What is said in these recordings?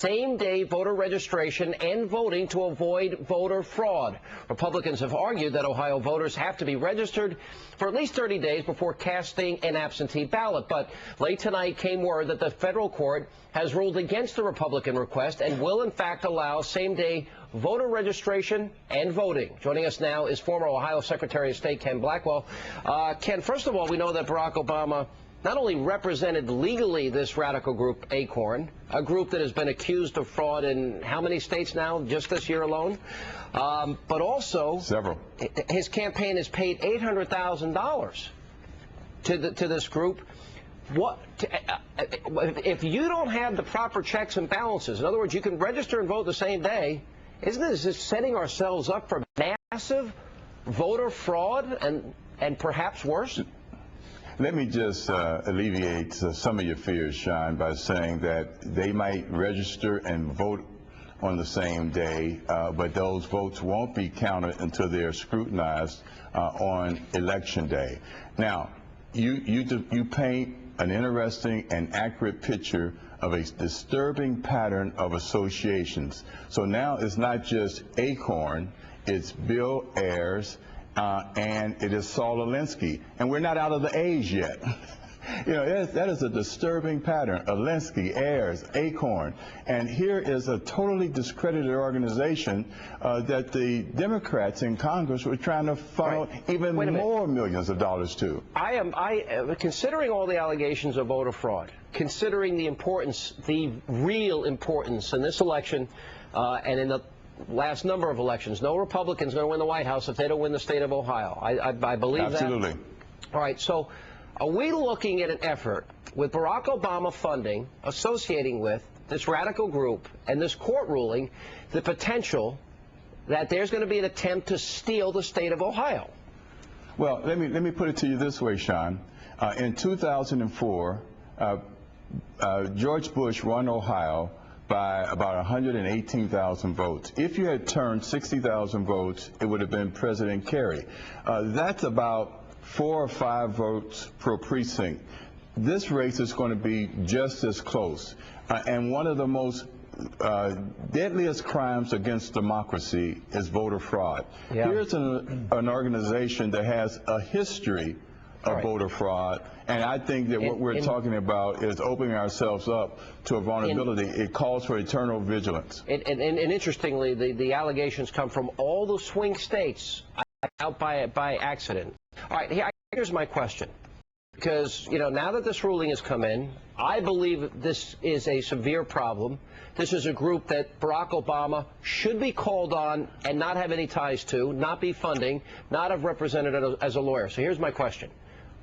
same-day voter registration and voting to avoid voter fraud. Republicans have argued that Ohio voters have to be registered for at least 30 days before casting an absentee ballot. But late tonight came word that the federal court has ruled against the Republican request and will, in fact, allow same-day voter registration and voting. Joining us now is former Ohio Secretary of State Ken Blackwell. Ken, first of all, we know that Barack Obama not only represented legally this radical group, ACORN, a group that has been accused of fraud in how many states now, just this year alone, but also several. His campaign has paid $800,000 to this group. If you don't have the proper checks and balances, in other words, you can register and vote the same day, isn't this just setting ourselves up for massive voter fraud and perhaps worse? Let me just alleviate some of your fears, Sean, by saying that they might register and vote on the same day, but those votes won't be counted until they're scrutinized on Election Day. Now, you paint an interesting and accurate picture of a disturbing pattern of associations. So now it's not just ACORN, it's Bill Ayers, and it is Saul Alinsky, and we're not out of the A's yet. You know, that is a disturbing pattern. Alinsky, Ayers, ACORN, and here is a totally discredited organization that the Democrats in Congress were trying to funnel even more millions of dollars to. Considering all the allegations of voter fraud, considering the importance, the real importance in this election and in the last number of elections, no Republican's going to win the White House if they don't win the state of Ohio. I believe that. Absolutely. All right, so are we looking at an effort with Barack Obama funding associating with this radical group and this court ruling, the potential that there's going to be an attempt to steal the state of Ohio? Well, let me put it to you this way, Sean. In 2004, George Bush won Ohio by about 118,000 votes. If you had turned 60,000 votes, it would have been President Kerry. That's about 4 or 5 votes per precinct. This race is going to be just as close. And one of the most deadliest crimes against democracy is voter fraud. Yeah. Here's an organization that has a history of voter fraud, and I think that what we're talking about is opening ourselves up to a vulnerability. It calls for eternal vigilance. And interestingly, the allegations come from all the swing states out by accident. All right, here's my question. Because, you know, now that this ruling has come in, I believe this is a severe problem. This is a group that Barack Obama should be called on and not have any ties to, not be funding, not have represented as a lawyer. So here's my question.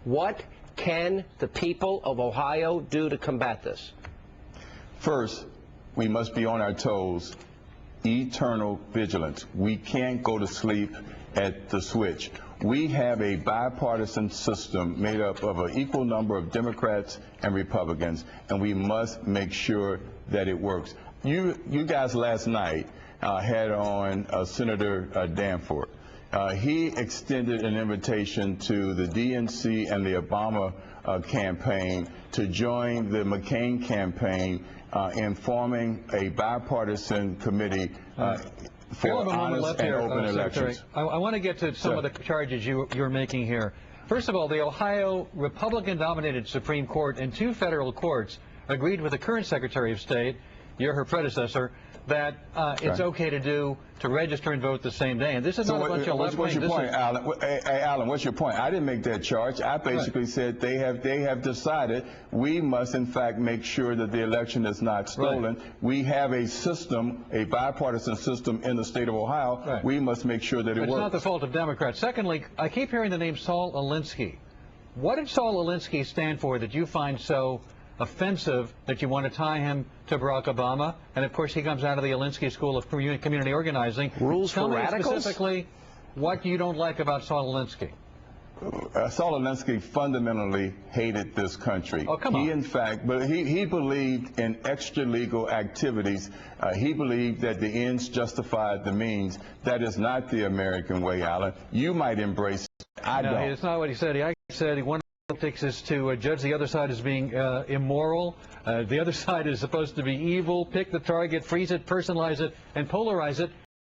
What can the people of Ohio do to combat this? First, we must be on our toes. Eternal vigilance. We can't go to sleep at the switch. We have a bipartisan system made up of an equal number of Democrats and Republicans, and we must make sure that it works. You guys last night had on Senator Danforth. He extended an invitation to the DNC and the Obama campaign to join the McCain campaign in forming a bipartisan committee for honest and open elections. I want to get to some of the charges you're making here. First of all, the Ohio Republican-dominated Supreme Court and 2 federal courts agreed with the current Secretary of State, you're her predecessor, that it's okay to register and vote the same day. And this is not a bunch of left-wing. What's your point, Alan? Hey, Alan, what's your point? I didn't make that charge. I basically said they have decided we must, in fact, make sure that the election is not stolen. Right. We have a system, a bipartisan system in the state of Ohio. Right. We must make sure that it works. It's not the fault of Democrats. Secondly, I keep hearing the name Saul Alinsky. What did Saul Alinsky stand for that you find so offensive that you want to tie him to Barack Obama? And of course he comes out of the Alinsky School of Community Organizing. Rules for radicals? Tell me specifically what you don't like about Saul Alinsky. Saul Alinsky fundamentally hated this country. Oh, come on. He, in fact, but he believed in extra-legal activities. He believed that the ends justified the means. That is not the American way, Alan. You might embrace it. I don't. It's not what he said. He said he wanted tactics is to judge the other side as being immoral. The other side is supposed to be evil. Pick the target, freeze it, personalize it, and polarize it.